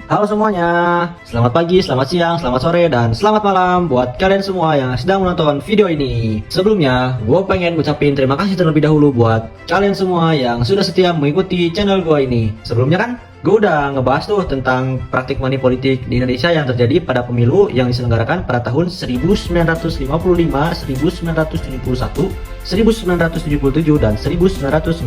Halo semuanya, selamat pagi, selamat siang, selamat sore, dan selamat malam buat kalian semua yang sedang menonton video ini. Sebelumnya, gue pengen ngucapin terima kasih terlebih dahulu buat kalian semua yang sudah setia mengikuti channel gue ini. Sebelumnya kan, gue udah ngebahas tuh tentang praktik money politik di Indonesia yang terjadi pada pemilu yang diselenggarakan pada tahun 1955, 1971, 1977, dan 1999.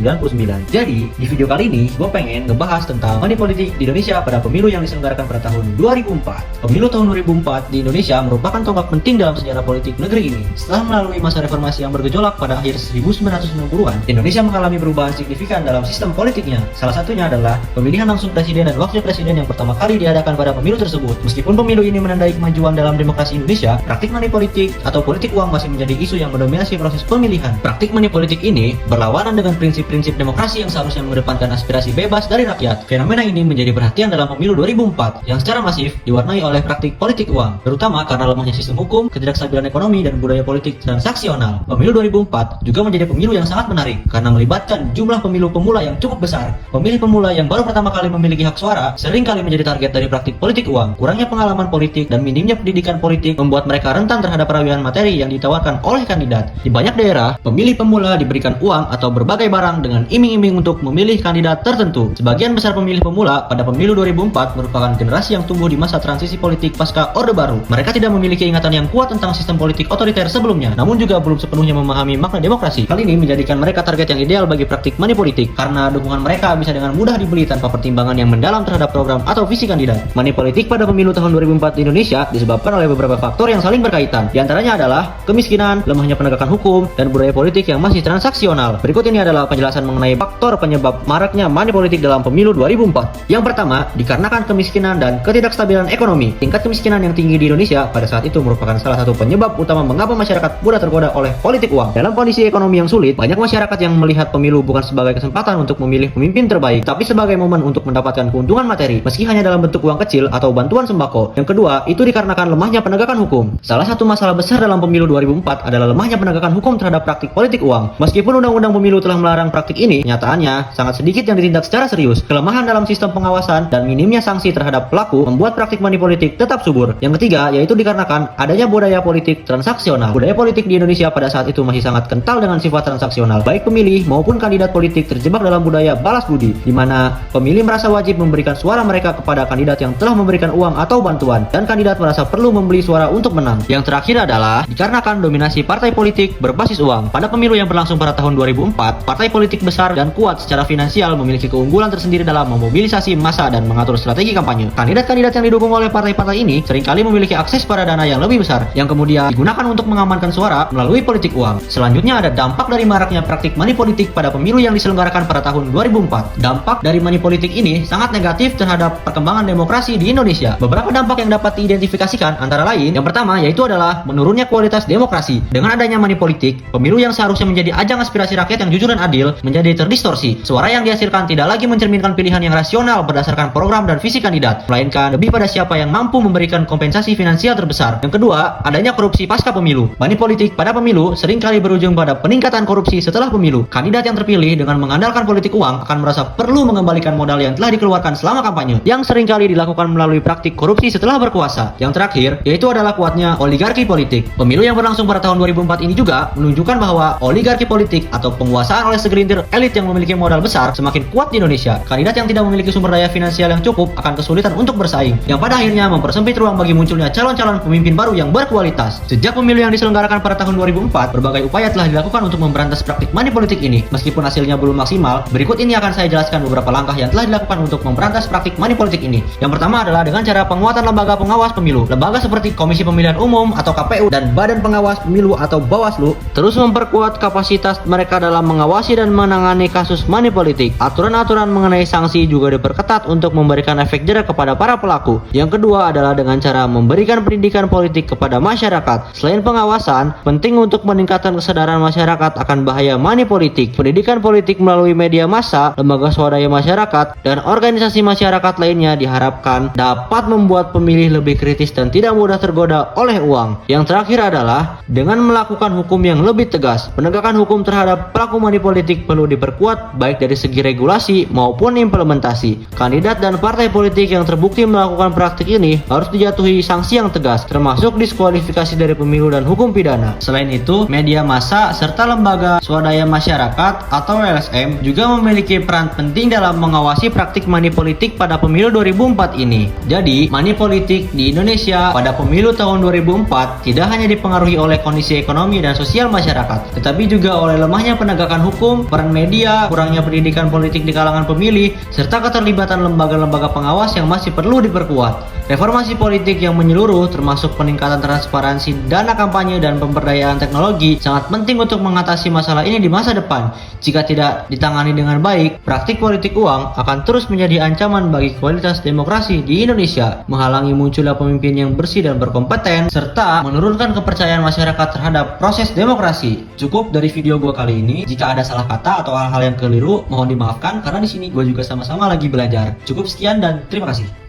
Jadi, di video kali ini, gue pengen ngebahas tentang money politik di Indonesia pada pemilu yang diselenggarakan pada tahun 2004. Pemilu tahun 2004 di Indonesia merupakan tonggak penting dalam sejarah politik negeri ini. Setelah melalui masa reformasi yang bergejolak pada akhir 1990-an, Indonesia mengalami perubahan signifikan dalam sistem politiknya. Salah satunya adalah pemilihan langsung presiden dan wakil presiden yang pertama kali diadakan pada pemilu tersebut. Meskipun pemilu ini menandai kemajuan dalam demokrasi Indonesia, praktik money politik atau politik uang masih menjadi isu yang mendominasi proses pemilihan. Praktik money politik ini berlawanan dengan prinsip-prinsip demokrasi yang seharusnya mengedepankan aspirasi bebas dari rakyat. Fenomena ini menjadi perhatian dalam pemilu 2004 yang secara masif diwarnai oleh praktik politik uang, terutama karena lemahnya sistem hukum, ketidakstabilan ekonomi, dan budaya politik transaksional. Pemilu 2004 juga menjadi pemilu yang sangat menarik karena melibatkan jumlah pemilu pemula yang cukup besar. Pemilih pemula yang baru pertama kali memiliki hak suara sering kali menjadi target dari praktik politik uang. Kurangnya pengalaman politik dan minimnya pendidikan politik membuat mereka rentan terhadap perawian materi yang ditawarkan oleh kandidat. Di banyak daerah, pemilih pemula diberikan uang atau berbagai barang dengan iming-iming untuk memilih kandidat tertentu. Sebagian besar pemilih pemula pada pemilu 2004 merupakan generasi yang tumbuh di masa transisi politik pasca Orde Baru. Mereka tidak memiliki ingatan yang kuat tentang sistem politik otoriter sebelumnya, namun juga belum sepenuhnya memahami makna demokrasi. Hal ini menjadikan mereka target yang ideal bagi praktik money politik karena dukungan mereka bisa dengan mudah dibeli tanpa pertimbangan yang mendalam terhadap program atau visi kandidat. Money politik pada pemilu tahun 2004 di Indonesia disebabkan oleh beberapa faktor yang saling berkaitan. Di antaranya adalah kemiskinan, lemahnya penegakan hukum, dan budaya politik yang masih transaksional. Berikut ini adalah penjelasan mengenai faktor penyebab maraknya money politik dalam pemilu 2004. Yang pertama, dikarenakan kemiskinan dan ketidakstabilan ekonomi. Tingkat kemiskinan yang tinggi di Indonesia pada saat itu merupakan salah satu penyebab utama mengapa masyarakat mudah tergoda oleh politik uang. Dalam kondisi ekonomi yang sulit, banyak masyarakat yang melihat pemilu bukan sebagai kesempatan untuk memilih pemimpin terbaik, tapi sebagai momen untuk mendapatkan keuntungan materi, meski hanya dalam bentuk uang kecil atau bantuan sembako. Yang kedua, itu dikarenakan lemahnya penegakan hukum. Salah satu masalah besar dalam pemilu 2004 adalah lemahnya penegakan hukum terhadap praktik politik uang. Meskipun undang-undang pemilu telah melarang praktik ini, nyatanya sangat sedikit yang ditindak secara serius. Kelemahan dalam sistem pengawasan dan minimnya sanksi terhadap pelaku membuat praktik money politik tetap subur. Yang ketiga, yaitu dikarenakan adanya budaya politik transaksional. Budaya politik di Indonesia pada saat itu masih sangat kental dengan sifat transaksional. Baik pemilih maupun kandidat politik terjebak dalam budaya balas budi, di mana pemilih merasa wajib memberikan suara mereka kepada kandidat yang telah memberikan uang atau bantuan, dan kandidat merasa perlu membeli suara untuk menang. Yang terakhir adalah dikarenakan dominasi partai politik berbasis uang. Pada pemilu yang berlangsung pada tahun 2004, partai politik besar dan kuat secara finansial memiliki keunggulan tersendiri dalam memobilisasi massa dan mengatur strategi kampanye. Kandidat-kandidat yang didukung oleh partai-partai ini seringkali memiliki akses pada dana yang lebih besar, yang kemudian digunakan untuk mengamankan suara melalui politik uang. Selanjutnya ada dampak dari maraknya praktik money politik pada pemilu yang diselenggarakan pada tahun 2004. Dampak dari money politik ini sangat negatif terhadap perkembangan demokrasi di Indonesia. Beberapa dampak yang dapat diidentifikasikan antara lain, yang pertama yaitu adalah menurunnya kualitas demokrasi. Dengan adanya money politik, pemilu yang seharusnya menjadi ajang aspirasi rakyat yang jujur dan adil menjadi terdistorsi. Suara yang dihasilkan tidak lagi mencerminkan pilihan yang rasional berdasarkan program dan visi kandidat, melainkan lebih pada siapa yang mampu memberikan kompensasi finansial terbesar. Yang kedua, adanya korupsi pasca pemilu. Money politik pada pemilu seringkali berujung pada peningkatan korupsi setelah pemilu. Kandidat yang terpilih dengan mengandalkan politik uang akan merasa perlu mengembalikan modal yang telah dikeluarkan selama kampanye, yang seringkali dilakukan melalui praktik korupsi setelah berkuasa. Yang terakhir, yaitu adalah kuatnya oligarki politik. Pemilu yang berlangsung pada tahun 2004 ini juga menunjukkan bahwa oligarki politik atau penguasaan oleh segelintir elit yang memiliki modal besar semakin kuat di Indonesia. Kandidat yang tidak memiliki sumber daya finansial yang cukup akan kesulitan untuk bersaing, yang pada akhirnya mempersempit ruang bagi munculnya calon-calon pemimpin baru yang berkualitas. Sejak pemilu yang diselenggarakan pada tahun 2004, berbagai upaya telah dilakukan untuk memberantas praktik money politik ini. Meskipun hasilnya belum maksimal, berikut ini akan saya jelaskan beberapa langkah yang telah dilakukan untuk memberantas praktik money politik ini. Yang pertama adalah dengan cara penguatan lembaga pengawas pemilu. Lembaga seperti Komisi Pemilihan Umum atau KPU dan Badan Pengawas Pemilu atau Bawaslu terus memperkuat kapasitas mereka dalam mengawasi dan menangani kasus money politik. Aturan-aturan mengenai sanksi juga diperketat untuk memberikan efek jera kepada para pelaku. Yang kedua adalah dengan cara memberikan pendidikan politik kepada masyarakat. Selain pengawasan, penting untuk meningkatkan kesadaran masyarakat akan bahaya money politik. Pendidikan politik melalui media massa, lembaga swadaya masyarakat, dan organisasi masyarakat lainnya diharapkan dapat membuat pemilih lebih kritis dan tidak mudah tergoda oleh uang. Yang terakhir adalah dengan melakukan hukum yang lebih tegas. Penegakan hukum terhadap pelaku money politik perlu diperkuat baik dari segi regulasi maupun implementasi. Kandidat dan partai politik yang terbukti melakukan praktik ini harus dijatuhi sanksi yang tegas, termasuk diskualifikasi dari pemilu dan hukum pidana. Selain itu, media massa serta lembaga swadaya masyarakat atau LSM juga memiliki peran penting dalam mengawasi praktik money politik pada pemilu 2004 ini. Jadi, money politik di Indonesia pada pemilu tahun 2004 tidak hanya dipengaruhi oleh kondisi ekonomi dan sosial masyarakat, tetapi juga oleh lemahnya penegakan hukum, peran media, kurangnya pendidikan politik di kalangan pemilih, serta keterlibatan lembaga-lembaga pengawas yang masih perlu diperkuat. Reformasi politik yang menyeluruh termasuk peningkatan transparansi dana kampanye dan pemberdayaan teknologi sangat penting untuk mengatasi masalah ini di masa depan. Jika tidak ditangani dengan baik, praktik politik uang akan terus menjadi ancaman bagi kualitas demokrasi di Indonesia, menghalangi munculnya pemimpin yang bersih dan berkompeten, serta menurunkan kepercayaan masyarakat terhadap proses demokrasi. Cukup dari video gue kali ini. Jika ada salah kata atau hal-hal yang keliru, mohon dimaafkan karena di sini gue juga sama-sama lagi belajar. Cukup sekian dan terima kasih.